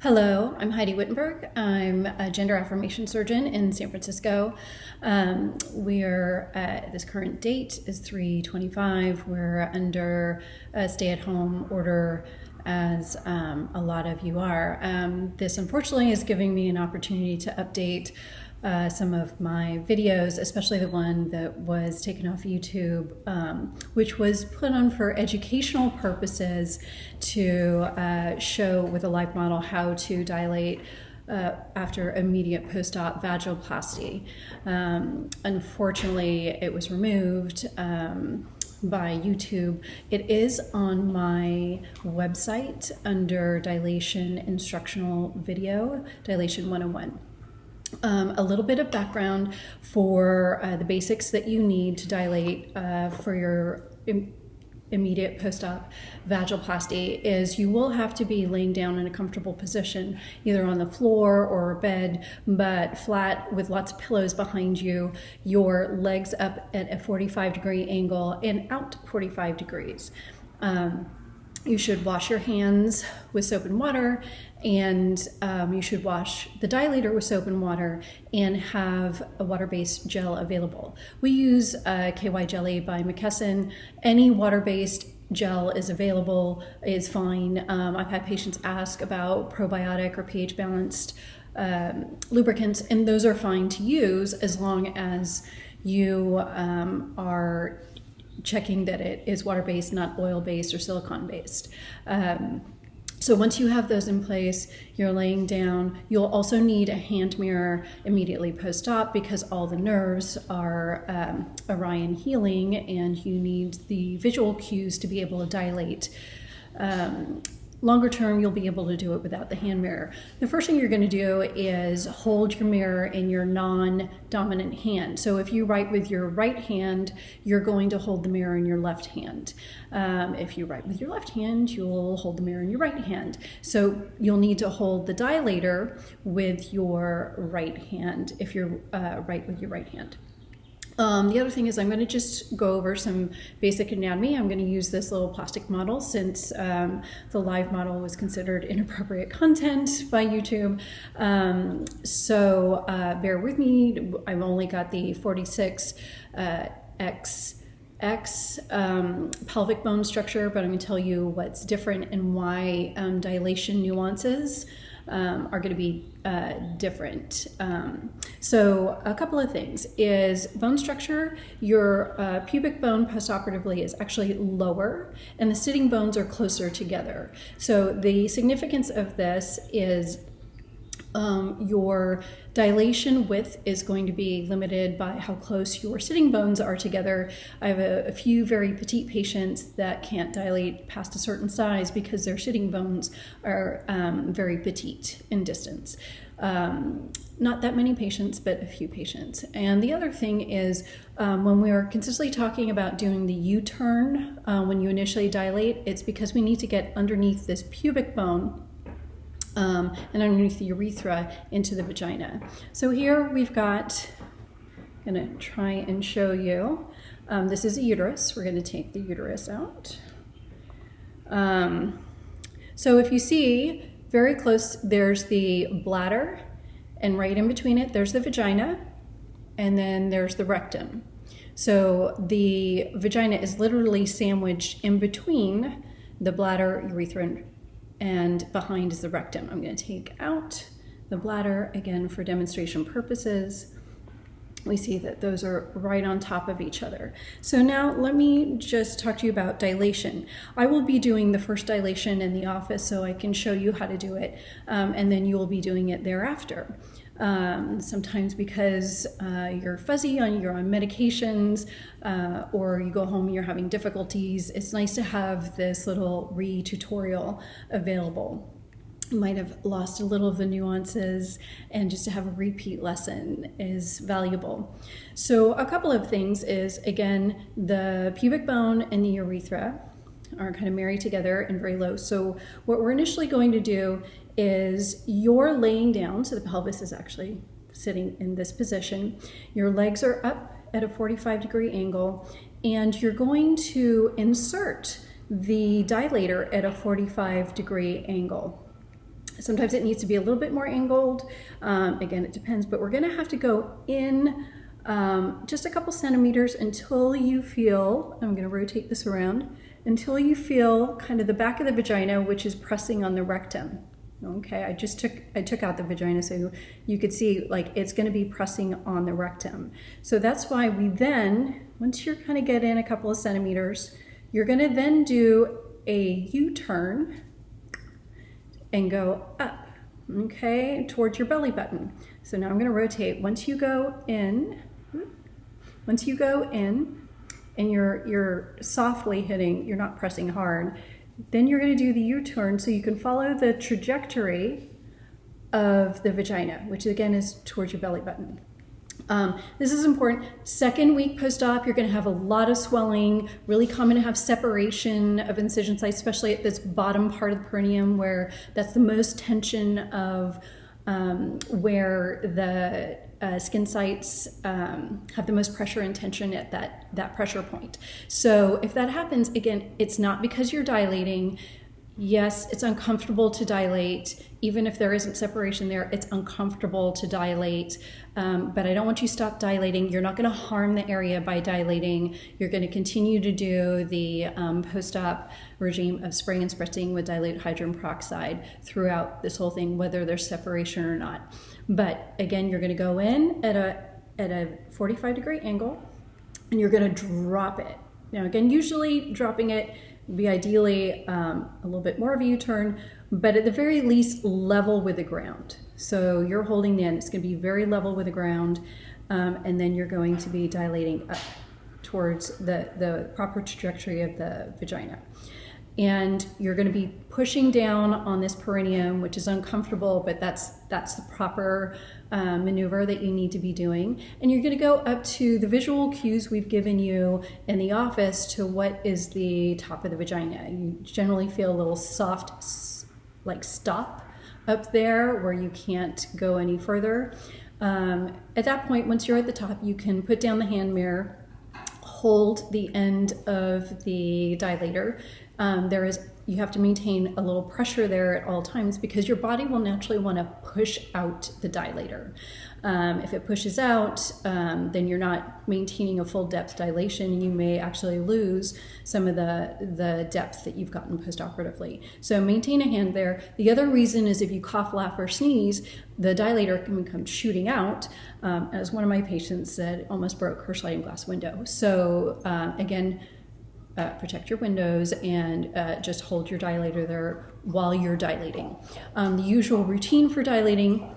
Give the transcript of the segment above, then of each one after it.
Hello, I'm Heidi Wittenberg. I'm a gender affirmation surgeon in San Francisco. We're at this current date is 3/25. We're under a stay-at-home order, as a lot of you are. This unfortunately is giving me an opportunity to update some of my videos, especially the one that was taken off YouTube, which was put on for educational purposes to show with a live model how to dilate after immediate post-op vaginoplasty. Unfortunately, it was removed by YouTube. It is on my website under Dilation Instructional Video, Dilation 101. A little bit of background for the basics that you need to dilate for your immediate post-op vaginoplasty is you will have to be laying down in a comfortable position, either on the floor or a bed, but flat with lots of pillows behind you, your legs up at a 45-degree angle and out 45 degrees. You should wash your hands with soap and water, and you should wash the dilator with soap and water and have a water-based gel available. We use KY Jelly by McKesson. Any water-based gel is available, is fine. I've had patients ask about probiotic or pH-balanced lubricants, and those are fine to use as long as you are checking that it is water-based, not oil-based or silicone-based. So once you have those in place, you're laying down. You'll also need a hand mirror immediately post-op because all the nerves are awry and healing, and you need the visual cues to be able to dilate. Longer term, you'll be able to do it without the hand mirror. The first thing you're going to do is hold your mirror in your non-dominant hand. So if you write with your right hand, you're going to hold the mirror in your left hand. If you write with your left hand, you'll hold the mirror in your right hand. So you'll need to hold the dilator with your right hand if you're write with your right hand. The other thing is I'm going to just go over some basic anatomy. I'm going to use this little plastic model since the live model was considered inappropriate content by YouTube. So bear with me. I've only got the 46XX pelvic bone structure, but I'm going to tell you what's different and why dilation nuances are going to be different. So a couple of things is bone structure. Your pubic bone postoperatively is actually lower and the sitting bones are closer together. So the significance of this is your dilation width is going to be limited by how close your sitting bones are together. I have a few very petite patients that can't dilate past a certain size because their sitting bones are very petite in distance. Not that many patients, but a few patients. And the other thing is when we are consistently talking about doing the U-turn when you initially dilate, it's because we need to get underneath this pubic bone and underneath the urethra into the vagina. So here we've got, I'm going to try and show you, this is a uterus. We're going to take the uterus out. So if you see very close, there's the bladder, and right in between it, there's the vagina, and then there's the rectum. So the vagina is literally sandwiched in between the bladder, urethra, and behind is the rectum. I'm going to take out the bladder again for demonstration purposes. We see that those are right on top of each other. So now let me just talk to you about dilation. I will be doing the first dilation in the office so I can show you how to do it, and then you will be doing it thereafter. Sometimes because you're fuzzy, you're on medications, or you go home and you're having difficulties, it's nice to have this little re-tutorial available. You might have lost a little of the nuances, and just to have a repeat lesson is valuable. So a couple of things is, again, the pubic bone and the urethra are kind of married together and very low. So what we're initially going to do is you're laying down, so the pelvis is actually sitting in this position. Your legs are up at a 45-degree angle, and you're going to insert the dilator at a 45-degree angle. Sometimes it needs to be a little bit more angled. Again, it depends, but we're gonna have to go in just a couple centimeters until you feel, I'm gonna rotate this around, until you feel kind of the back of the vagina, which is pressing on the rectum. Okay, I took out the vagina so you could see like it's gonna be pressing on the rectum. So that's why we then, once you're kind of get in a couple of centimeters, you're gonna then do a U-turn and go up, okay, towards your belly button. So now I'm gonna rotate. Once you go in and you're softly hitting, you're not pressing hard, then you're gonna do the U-turn so you can follow the trajectory of the vagina, which again is towards your belly button. This is important. Second week post-op, you're going to have a lot of swelling, really common to have separation of incision sites, especially at this bottom part of the perineum where that's the most tension of where the skin sites have the most pressure and tension at that pressure point. So if that happens, again, it's not because you're dilating. Yes, it's uncomfortable to dilate. Even if there isn't separation there, it's uncomfortable to dilate. But I don't want you to stop dilating. You're not going to harm the area by dilating. You're going to continue to do the post-op regime of spraying and spritzing with dilute hydrogen peroxide throughout this whole thing, whether there's separation or not. But again, you're going to go in at a 45-degree angle, and you're going to drop it. Now, again, usually dropping it would be ideally a little bit more of a U-turn, but at the very least level with the ground. So you're holding in, it's going to be very level with the ground, and then you're going to be dilating up towards the proper trajectory of the vagina. And you're going to be pushing down on this perineum, which is uncomfortable, but that's the proper maneuver that you need to be doing. And you're going to go up to the visual cues we've given you in the office to what is the top of the vagina. You generally feel a little soft, like stop up there where you can't go any further. At that point, once you're at the top, you can put down the hand mirror, hold the end of the dilator. You have to maintain a little pressure there at all times because your body will naturally want to push out the dilator. If it pushes out, then you're not maintaining a full depth dilation, and you may actually lose some of the depth that you've gotten postoperatively. So maintain a hand there. The other reason is if you cough, laugh, or sneeze, the dilator can come shooting out. As one of my patients said, almost broke her sliding glass window. So again, protect your windows and just hold your dilator there while you're dilating. The usual routine for dilating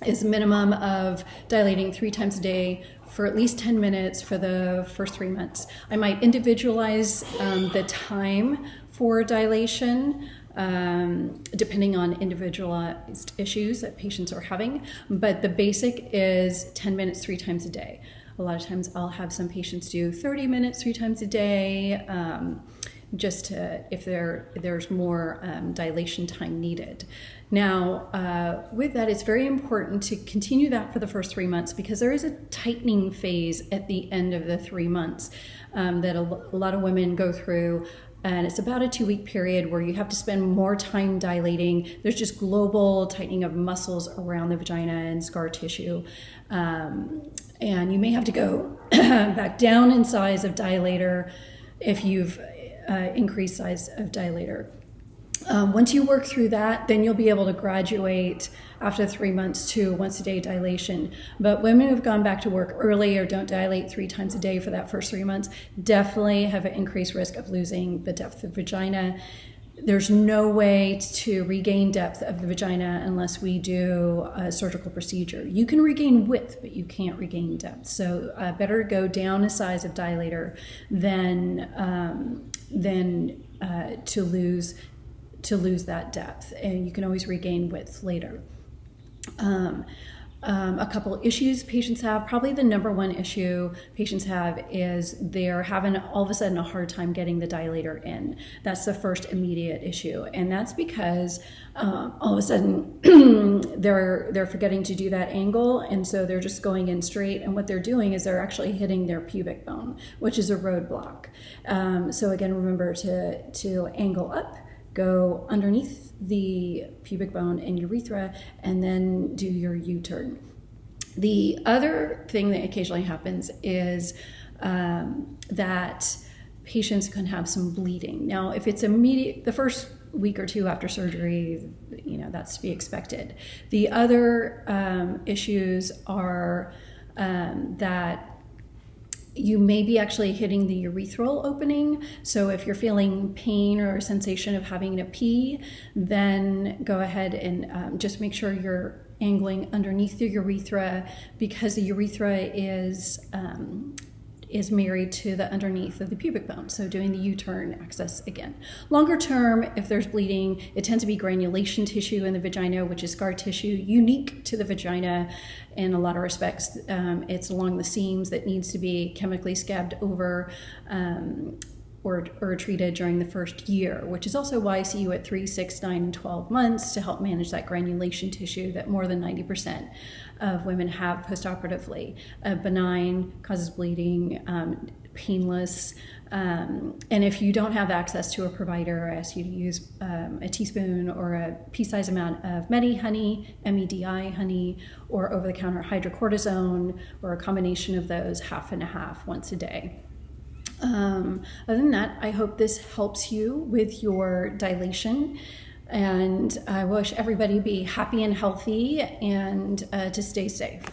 is a minimum of dilating 3 times a day for at least 10 minutes for the first 3 months. I might individualize the time for dilation depending on individualized issues that patients are having, but the basic is 10 minutes 3 times a day. A lot of times I'll have some patients do 30 minutes 3 times a day, just to, if there's more dilation time needed. Now, with that, it's very important to continue that for the first 3 months because there is a tightening phase at the end of the 3 months that a lot of women go through. And it's about a 2-week period where you have to spend more time dilating. There's just global tightening of muscles around the vagina and scar tissue. And you may have to go back down in size of dilator if you've increased size of dilator. Once you work through that, then you'll be able to graduate after 3 months to once-a-day dilation. But women who've gone back to work early or don't dilate 3 times a day for that first 3 months definitely have an increased risk of losing the depth of the vagina. There's no way to regain depth of the vagina unless we do a surgical procedure. You can regain width, but you can't regain depth. So better go down a size of dilator than to lose that depth. And you can always regain width later. A couple issues patients have, probably the number one issue patients have is they're having all of a sudden a hard time getting the dilator in. That's the first immediate issue. And that's because all of a sudden they're forgetting to do that angle, and so they're just going in straight, and what they're doing is they're actually hitting their pubic bone, which is a roadblock. So again, remember to angle up, go underneath the pubic bone and urethra, and then do your U-turn. The other thing that occasionally happens is that patients can have some bleeding. Now, if it's immediate, the first week or two after surgery, that's to be expected. The other issues are that you may be actually hitting the urethral opening. So if you're feeling pain or a sensation of having to pee, then go ahead and just make sure you're angling underneath the urethra, because the urethra is married to the underneath of the pubic bone. So doing the U-turn access again. Longer term, if there's bleeding, it tends to be granulation tissue in the vagina, which is scar tissue unique to the vagina in a lot of respects. It's along the seams that needs to be chemically scabbed over or treated during the first year, which is also why I see you at 3, 6, 9, and 12 months to help manage that granulation tissue that more than 90% of women have postoperatively. Benign, causes bleeding, painless, and if you don't have access to a provider, I ask you to use a teaspoon or a pea-sized amount of Medi honey, MEDI honey, or over-the-counter hydrocortisone, or a combination of those, half and a half once a day. Other than that, I hope this helps you with your dilation, and I wish everybody be happy and healthy and to stay safe.